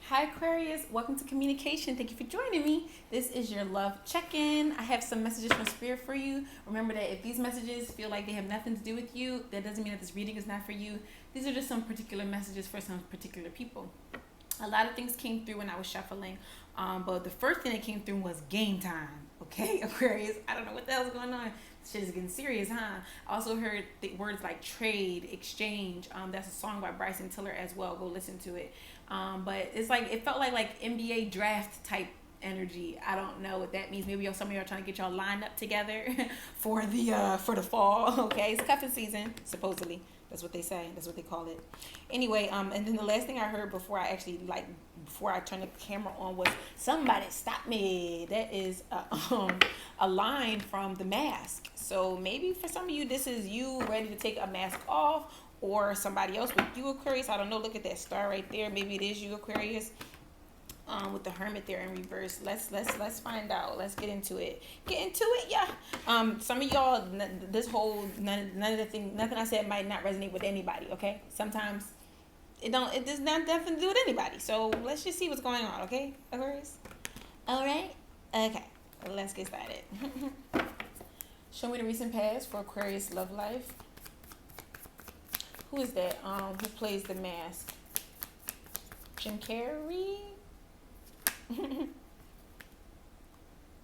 Hi Aquarius, welcome to Kaminacation. Thank you for joining me. This is your love check-in. I have some messages from Spirit for you. Remember that if these messages feel like they have nothing to do with you, that doesn't mean that this reading is not for you. These are just some particular messages for some particular people. A lot of things came through when I was shuffling, but the first thing that came through was game time. Okay, Aquarius, I don't know what the hell's going on. This shit is getting serious, huh? I also heard the words like trade, exchange. That's a song by Bryson Tiller as well. Go listen to it. But it's like it felt like NBA draft type energy. I don't know what that means. Maybe some of y'all are trying to get y'all lined up together for the fall. Okay, it's cuffing season supposedly. That's what they say. That's what they call it. Anyway, and then the last thing I heard before I turned the camera on was somebody stop me. That is a line from The Mask. So maybe for some of you, this is you ready to take a mask off, or somebody else with you, Aquarius. I don't know. Look at that star right there. Maybe it is you, Aquarius. With the Hermit there in reverse. Let's find out. Let's get into it. Yeah. Some of y'all, this whole nothing I said might not resonate with anybody. Okay. Sometimes it does not definitely do with anybody. So let's just see what's going on. Okay, Aquarius. All right. Okay. Let's get started. Show me the recent past for Aquarius love life. Who is that? Who plays the mask? Jim Carrey?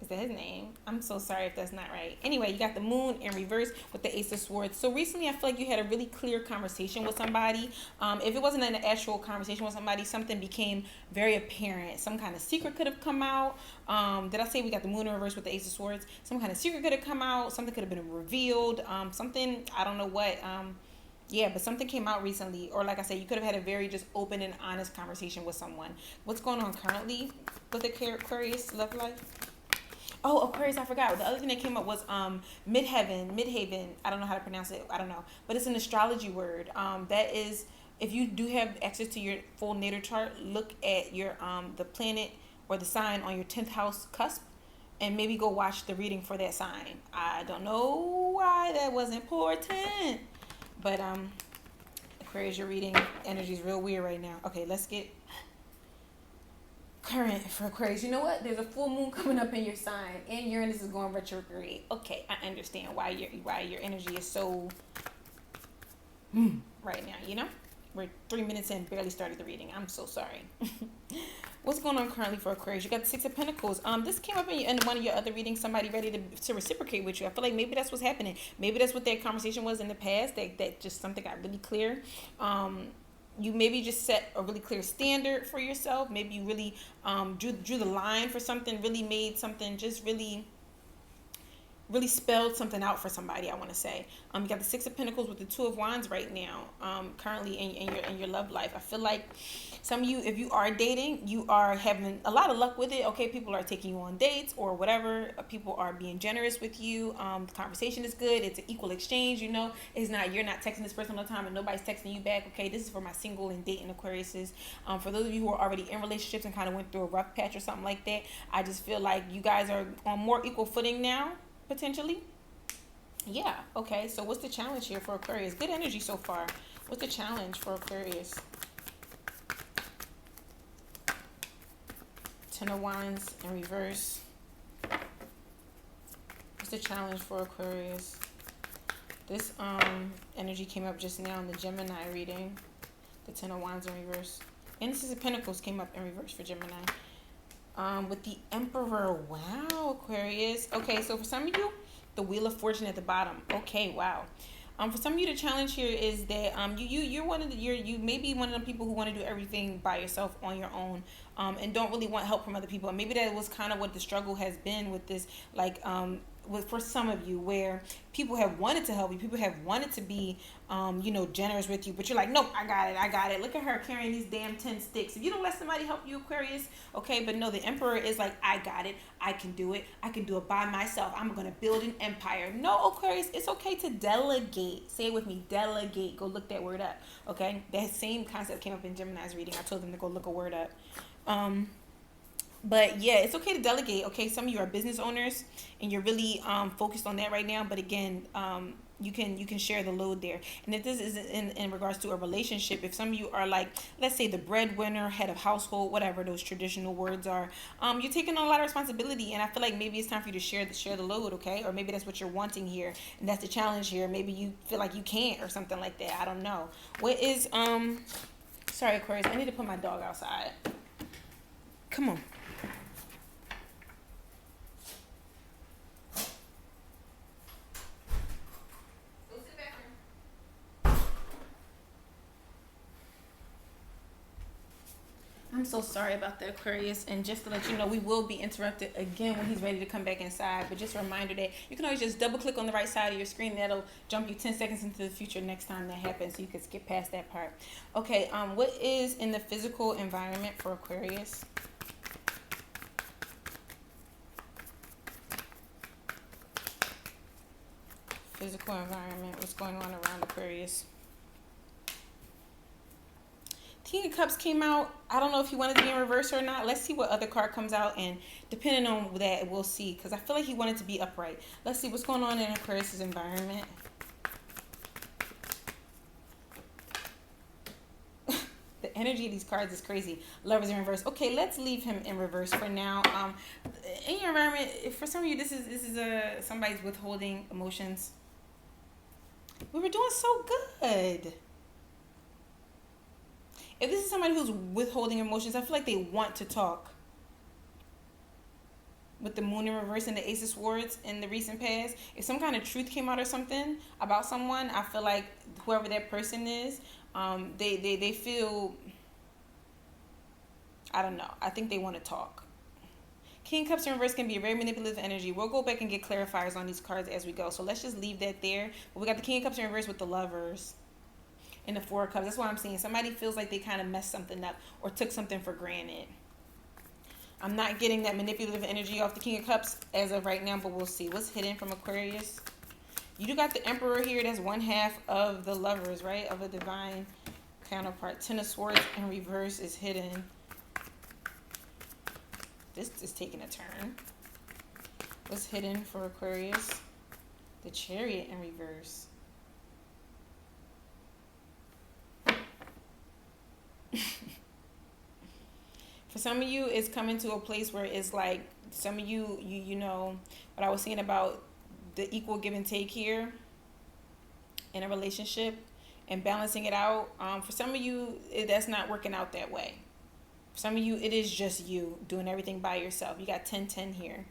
Is that his name? I'm so sorry if that's not right. Anyway, you got the moon in reverse with the Ace of Swords. So recently I feel like you had a really clear conversation with somebody. If it wasn't an actual conversation with somebody, something became very apparent. Some kind of secret could have come out. Did I say we got the moon in reverse with the Ace of Swords? Some kind of secret could have come out. Something could have been revealed. Something, I don't know what. Yeah, but something came out recently, or like I said, you could have had a very just open and honest conversation with someone. What's going on currently with the Aquarius love life? Oh, Aquarius, I forgot. The other thing that came up was midhaven. I don't know how to pronounce it. I don't know, but it's an astrology word. That is, if you do have access to your full natal chart, look at your the planet or the sign on your 10th house cusp, and maybe go watch the reading for that sign. I don't know why that was important. But Aquarius, your reading energy is real weird right now. Okay, let's get current for Aquarius. You know what? There's a full moon coming up in your sign, and Uranus is going retrograde. Okay, I understand why your energy is so right now. You know, we're 3 minutes in, barely started the reading. I'm so sorry. What's going on currently for Aquarius? You got the Six of Pentacles. This came up in one of your other readings. Somebody ready to reciprocate with you. I feel like maybe that's what's happening. Maybe that's what that conversation was in the past. That just something got really clear. You maybe just set a really clear standard for yourself. Maybe you really drew the line for something. Really made something just really spelled something out for somebody. I want to say you got the Six of Pentacles with the Two of Wands right now, currently in your love life. I feel like some of you, if you are dating, you are having a lot of luck with it. Okay, people are taking you on dates or whatever. People are being generous with you. The conversation is good. It's an equal exchange. You know, it's not, you're not texting this person all the time and nobody's texting you back. Okay, this is for my single and dating Aquariuses. For those of you who are already in relationships and kind of went through a rough patch or something like that, I just feel like you guys are on more equal footing now. Potentially. Yeah. Okay. So what's the challenge here for Aquarius? Good energy so far. What's the challenge for Aquarius? Ten of Wands in reverse. What's the challenge for Aquarius? This energy came up just now in the Gemini reading. The Ten of Wands in reverse. And the Six of Pentacles came up in reverse for Gemini. With the Emperor. Wow, Aquarius. Okay, so for some of you, the Wheel of Fortune at the bottom. Okay, wow. For some of you, the challenge here is that you may be one of the people who want to do everything by yourself on your own, and don't really want help from other people. And maybe that was kind of what the struggle has been with this, for some of you, where people have wanted to help you, people have wanted to be generous with you, but you're like, nope, I got it. Look at her carrying these damn 10 sticks. If you don't let somebody help you, Aquarius, okay. But no, the Emperor is like, I got it, I can do it by myself. I'm gonna build an empire. No, Aquarius, it's okay to delegate. Say it with me, delegate. Go look that word up. Okay, that same concept came up in Gemini's reading. I told them to go look a word up. But yeah, it's okay to delegate. Okay, some of you are business owners and you're really focused on that right now. But again, you can share the load there. And if this is in regards to a relationship, if some of you are like, let's say the breadwinner, head of household, whatever those traditional words are, you're taking on a lot of responsibility, and I feel like maybe it's time for you to share the load, okay? Or maybe that's what you're wanting here, and that's the challenge here. Maybe you feel like you can't or something like that. I don't know. What is sorry, Aquarius, I need to put my dog outside. Come on. I'm so sorry about the Aquarius, and just to let you know, we will be interrupted again when he's ready to come back inside. But just a reminder that you can always just double click on the right side of your screen. That'll jump you 10 seconds into the future next time that happens, so you can skip past that part. Okay, what is in the physical environment for Aquarius? Physical environment, what's going on around Aquarius? King of Cups came out. I don't know if he wanted to be in reverse or not. Let's see what other card comes out, and depending on that, we'll see. Because I feel like he wanted to be upright. Let's see what's going on in Aquarius' environment. The energy of these cards is crazy. Lovers in reverse. Okay, let's leave him in reverse for now. In your environment, for some of you, this is somebody's withholding emotions. We were doing so good. If this is somebody who's withholding emotions, I feel like they want to talk. With the Moon in reverse and the Ace of Swords in the recent past, if some kind of truth came out or something about someone, I feel like whoever that person is, they feel, I don't know, I think they want to talk. King of Cups in reverse can be a very manipulative energy. We'll go back and get clarifiers on these cards as we go. So let's just leave that there. But we got the King of Cups in reverse with the Lovers. And the Four of Cups. That's what I'm saying. Somebody feels like they kind of messed something up or took something for granted. I'm not getting that manipulative energy off the King of Cups as of right now, but we'll see. What's hidden from Aquarius? You do got the Emperor here. That's one half of the Lovers, right? Of a divine counterpart. Ten of Swords in reverse is hidden. This is taking a turn. What's hidden for Aquarius? The Chariot in reverse. For some of you, it's coming to a place where it's like some of you know what I was saying about the equal give and take here in a relationship and balancing it out. For some of you, that's not working out that way. For some of you, it is just you doing everything by yourself. You got 10-10 here.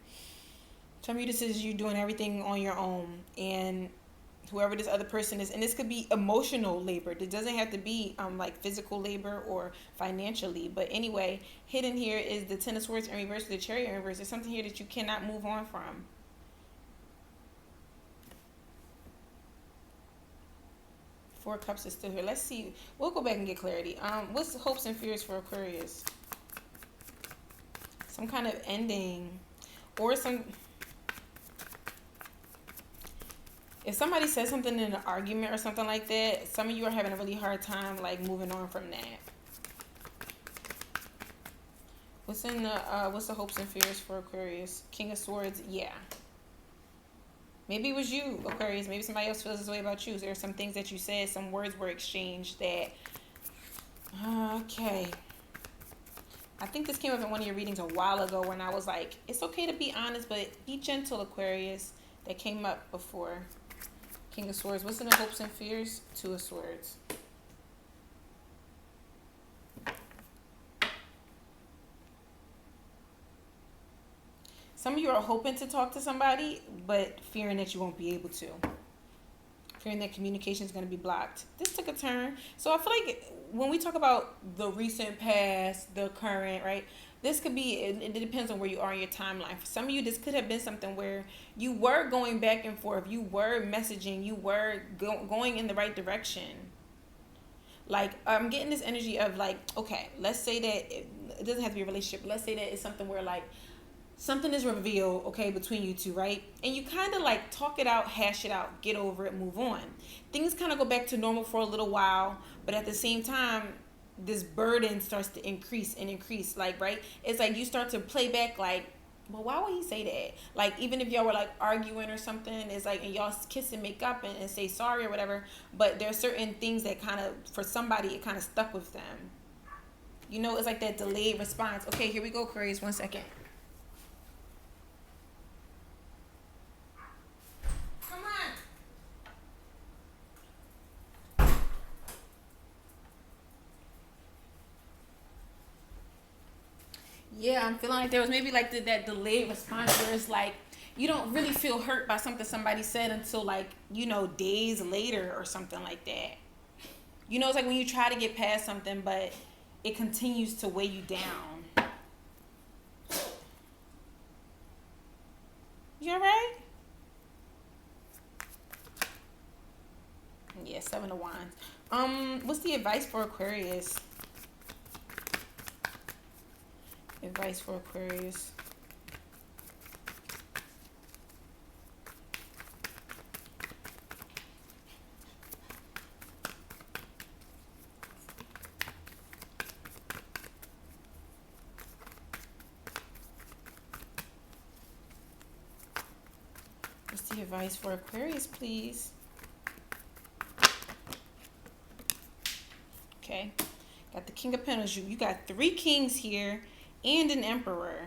Some of you, this is you doing everything on your own, and whoever this other person is, and this could be emotional labor. It doesn't have to be like physical labor or financially. But anyway, hidden here is the Ten of Swords in reverse, the Chariot in reverse. There's something here that you cannot move on from. Four of Cups is still here. Let's see. We'll go back and get clarity. What's hopes and fears for Aquarius? Some kind of ending, or some. If somebody says something in an argument or something like that, some of you are having a really hard time like moving on from that. What's the hopes and fears for Aquarius? King of Swords, yeah. Maybe it was you, Aquarius. Maybe somebody else feels this way about you. There are some things that you said, some words were exchanged that, okay. I think this came up in one of your readings a while ago when I was like, it's okay to be honest, but be gentle, Aquarius. That came up before. King of Swords. What's in the hopes and fears? Two of Swords. Some of you are hoping to talk to somebody, but fearing that you won't be able to. Fearing that communication is going to be blocked. This took a turn. So I feel like when we talk about the recent past, the current, right? This could be, it depends on where you are in your timeline. For some of you, this could have been something where you were going back and forth. You were messaging. You were going in the right direction. Like, I'm getting this energy of like, okay, let's say that it doesn't have to be a relationship. Let's say that it's something where like, something is revealed, okay, between you two, right? And you kind of like talk it out, hash it out, get over it, move on. Things kind of go back to normal for a little while, but at the same time, this burden starts to increase and increase, like, right? It's like you start to play back like, But why would he say that? Like, even if y'all were like arguing or something, it's like, and y'all kiss and make up and say sorry or whatever. But there are certain things that kind of, for somebody, it kind of stuck with them. You know, it's like that delayed response. Okay, here we go, Aquarius. 1 second. Come on. Yeah, I'm feeling like there was maybe like that delayed response where it's like you don't really feel hurt by something somebody said until like, you know, days later or something like that. You know, it's like when you try to get past something, but it continues to weigh you down. You alright? Yeah, 7 of Wands. What's the advice for Aquarius? Advice for Aquarius. What's the advice for Aquarius, please? Okay. Got the King of Pentacles. You got 3 kings here and an emperor.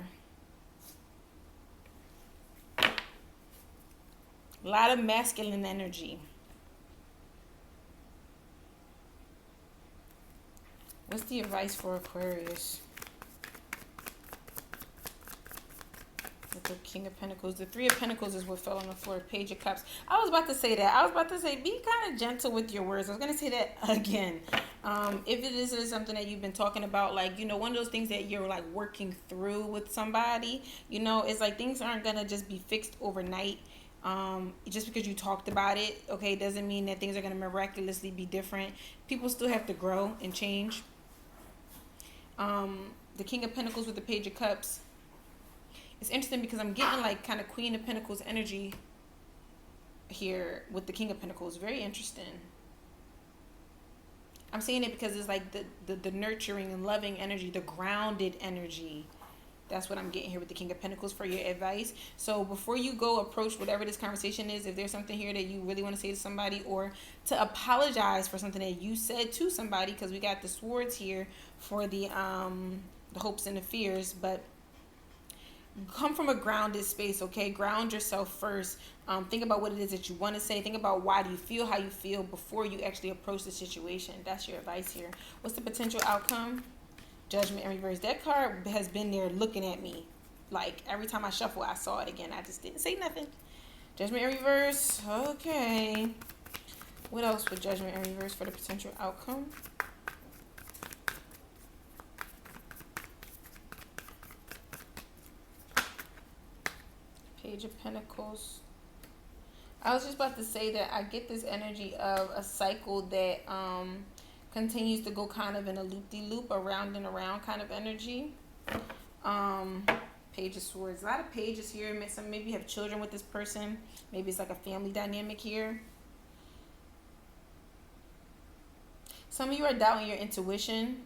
A lot of masculine energy. What's the advice for Aquarius? With the King of Pentacles. The 3 of Pentacles is what fell on the floor. Page of Cups. I was about to say that. I was about to say, be kind of gentle with your words. I was going to say that again. If it is something that you've been talking about, like, you know, one of those things that you're like working through with somebody, you know, it's like things aren't going to just be fixed overnight. Just because you talked about it, okay, doesn't mean that things are going to miraculously be different. People still have to grow and change. The King of Pentacles with the Page of Cups. It's interesting because I'm getting like kind of Queen of Pentacles energy here with the King of Pentacles. Very interesting. I'm saying it because it's like the nurturing and loving energy, the grounded energy. That's what I'm getting here with the King of Pentacles for your advice. So before you go approach whatever this conversation is, if there's something here that you really want to say to somebody, or to apologize for something that you said to somebody, because we got the swords here for the hopes and the fears, but come from a grounded space, okay? Ground yourself first. Think about what it is that you want to say. Think about why do you feel how you feel before you actually approach the situation. That's your advice here. What's the potential outcome? Judgment in reverse. That card has been there looking at me. Like, every time I shuffle, I saw it again. I just didn't say nothing. Judgment in reverse. Okay. What else for Judgment in reverse for the potential outcome? Page of Pentacles. I was just about to say that I get this energy of a cycle that continues to go kind of in a loop-de-loop, around and around kind of energy. Page of Swords. A lot of pages here. Some maybe have children with this person. Maybe it's like a family dynamic here. Some of you are doubting your intuition.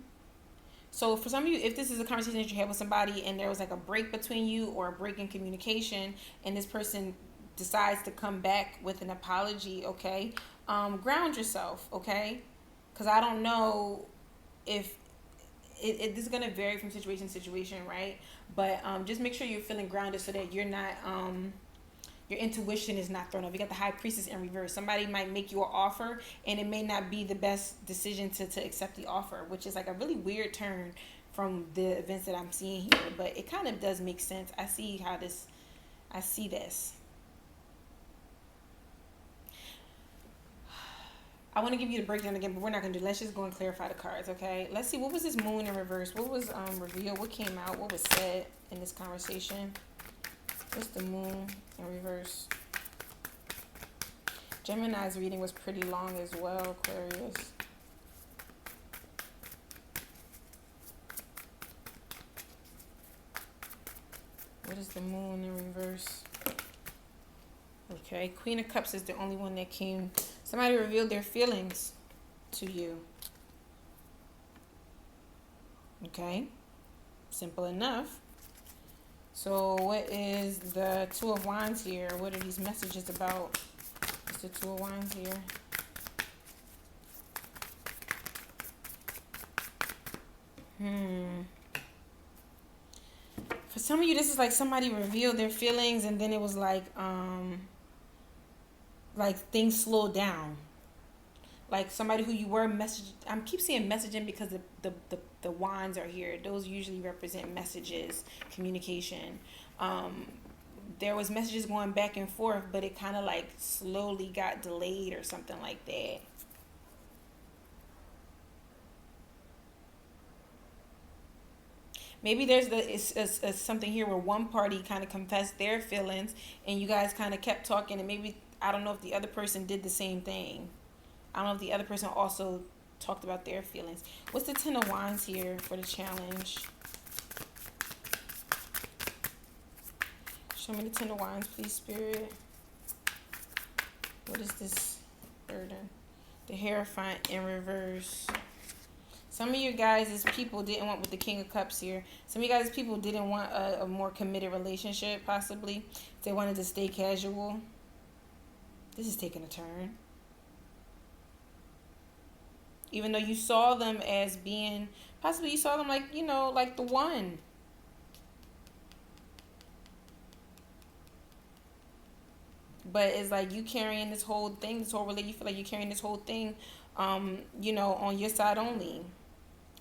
So for some of you, if this is a conversation that you had with somebody and there was like a break between you or a break in communication, and this person decides to come back with an apology, okay, ground yourself, okay? Because I don't know if this is going to vary from situation to situation, right? But just make sure you're feeling grounded so that you're not, your intuition is not thrown off. You got the High Priestess in reverse. Somebody might make you an offer and it may not be the best decision to accept the offer, which is like a really weird turn from the events that I'm seeing here. But it kind of does make sense. I see this. I want to give you the breakdown again, but we're not going to do it. Let's just go and clarify the cards, okay? Let's see. What was this Moon in reverse? What was revealed? What came out? What was said in this conversation? What's the Moon in reverse? Gemini's reading was pretty long as well, Aquarius. What is the Moon in reverse? Okay, Queen of Cups is the only one that came. Somebody revealed their feelings to you. Okay, simple enough. So what is the Two of Wands here? What are these messages about? What's the Two of Wands here? For some of you, this is like somebody revealed their feelings and then it was like things slowed down. Like somebody who you were messaging. I keep saying messaging because the wands are here. Those usually represent messages, communication. There was messages going back and forth, but it kind of like slowly got delayed or something like that. Maybe there's something here where one party kind of confessed their feelings and you guys kind of kept talking, and maybe, I don't know if the other person did the same thing. I don't know if the other person also talked about their feelings. What's the Ten of Wands here for the challenge? Show me the Ten of Wands, please, Spirit. What is this burden? The Hierophant in reverse. Some of you guys' people didn't want, with the King of Cups here, some of you guys' people didn't want a more committed relationship, possibly. They wanted to stay casual. This is taking a turn. Even though you saw them as being, possibly you saw them like, you know, like the one. But it's like you carrying this whole thing, this whole relationship, you feel like you're carrying this whole thing, you know, on your side only.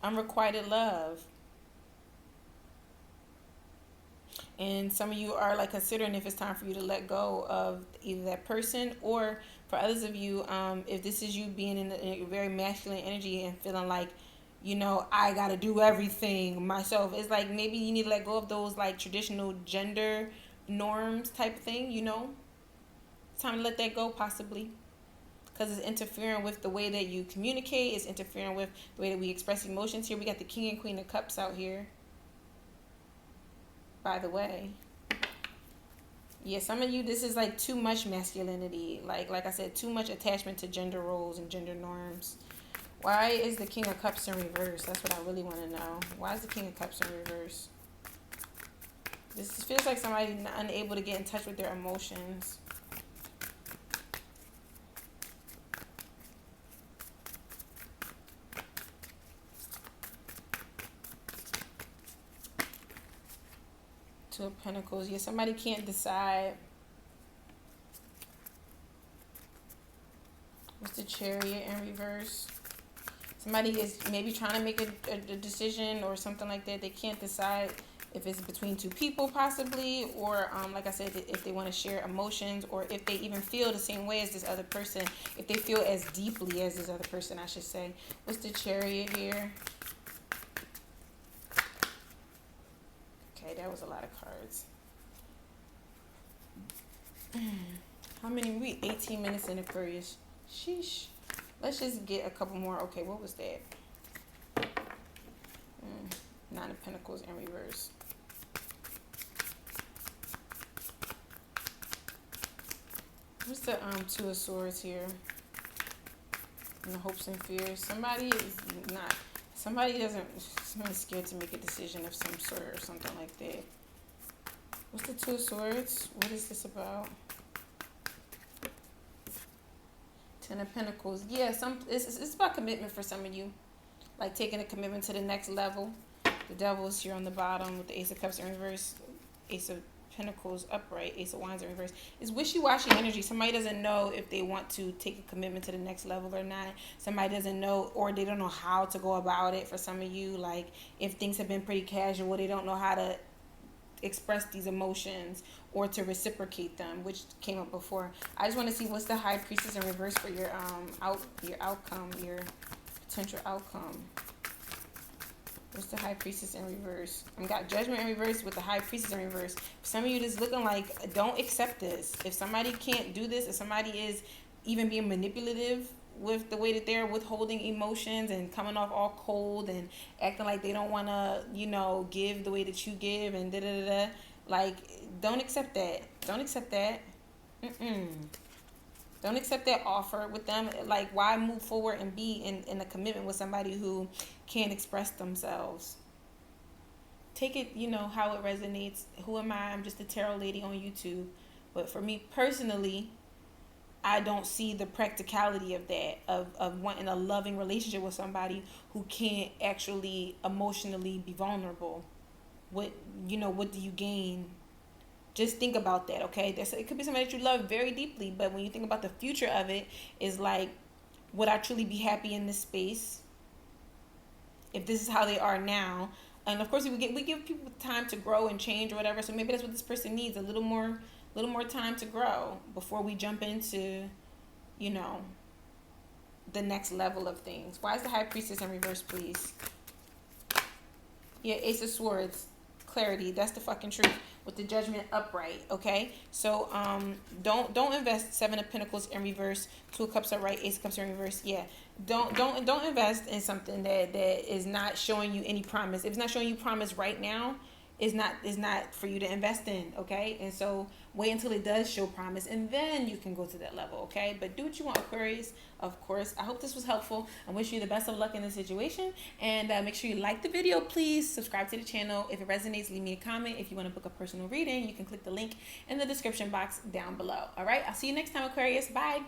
Unrequited love. And some of you are like considering if it's time for you to let go of either that person, or for others of you, if this is you being in a very masculine energy and feeling like, you know, I gotta do everything myself. It's like maybe you need to let go of those like traditional gender norms type of thing, you know. It's time to let that go, possibly. Because it's interfering with the way that you communicate. It's interfering with the way that we express emotions here. We got the King and Queen of Cups out here, by the way. Yeah, some of you, this is like too much masculinity. Like I said, too much attachment to gender roles and gender norms. Why is the King of Cups in reverse? That's what I really want to know. Why is the King of Cups in reverse? This feels like somebody unable to get in touch with their emotions. Two of Pentacles. Yeah, somebody can't decide. What's the Chariot in reverse? Somebody is maybe trying to make a decision or something like that. They can't decide if it's between two people possibly, or like I said, if they want to share emotions, or if they even feel the same way as this other person, if they feel as deeply as this other person, I should say. What's the Chariot here? Okay, that was a lot of cards. How many? We 18 minutes in Aquarius. Sheesh. Let's just get a couple more. Okay, what was that? Nine of Pentacles in reverse. What's the Two of Swords here? And the hopes and fears. Somebody's scared to make a decision of some sort or something like that. What's the Two of Swords? What is this about? Ten of Pentacles. Yeah, it's about commitment for some of you. Like taking a commitment to the next level. The Devil is here on the bottom with the Ace of Cups in reverse. Ace of Pentacles upright. Ace of Wands in reverse. It's wishy-washy energy. Somebody doesn't know if they want to take a commitment to the next level or not. Somebody doesn't know, or they don't know how to go about it. For some of you, like if things have been pretty casual, they don't know how to express these emotions or to reciprocate them, which came up before. I just want to see what's the High Priestess in reverse for your outcome, your potential outcome. What's the High Priestess in reverse? I got Judgment in reverse with the High Priestess in reverse. For some of you, this looking like, don't accept this. If somebody can't do this, if somebody is even being manipulative with the way that they're withholding emotions and coming off all cold and acting like they don't want to, you know, give the way that you give and da-da-da-da. Like, don't accept that. Don't accept that. Don't accept that offer with them. Like, why move forward and be in a commitment with somebody who can't express themselves? take it, you know, how it resonates. Who am I? I'm just a tarot lady on YouTube. But for me personally, I don't see the practicality of that, of wanting a loving relationship with somebody who can't actually emotionally be vulnerable. What, you know, what do you gain? Just think about that, okay? It could be somebody that you love very deeply, but when you think about the future of it, is like, would I truly be happy in this space if this is how they are now? And of course, we give people time to grow and change or whatever. So maybe that's what this person needs, a little more time to grow before we jump into, you know, the next level of things. Why is the High Priestess in reverse, please? Yeah, Ace of Swords, clarity. That's the fucking truth. With the Judgment upright, okay? So don't invest. Seven of Pentacles in reverse, Two of Cups upright, Ace of Cups in reverse. Yeah, don't invest in something that is not showing you any promise. If it's not showing you promise right now, is not for you to invest in, okay? And so wait until it does show promise, and then you can go to that level, okay? But do what you want, Aquarius. Of course, I hope this was helpful. I wish you the best of luck in this situation, and make sure you like the video, please. Subscribe to the channel. If it resonates, leave me a comment. If you want to book a personal reading, you can click the link in the description box down below. All right, I'll see you next time, Aquarius. Bye.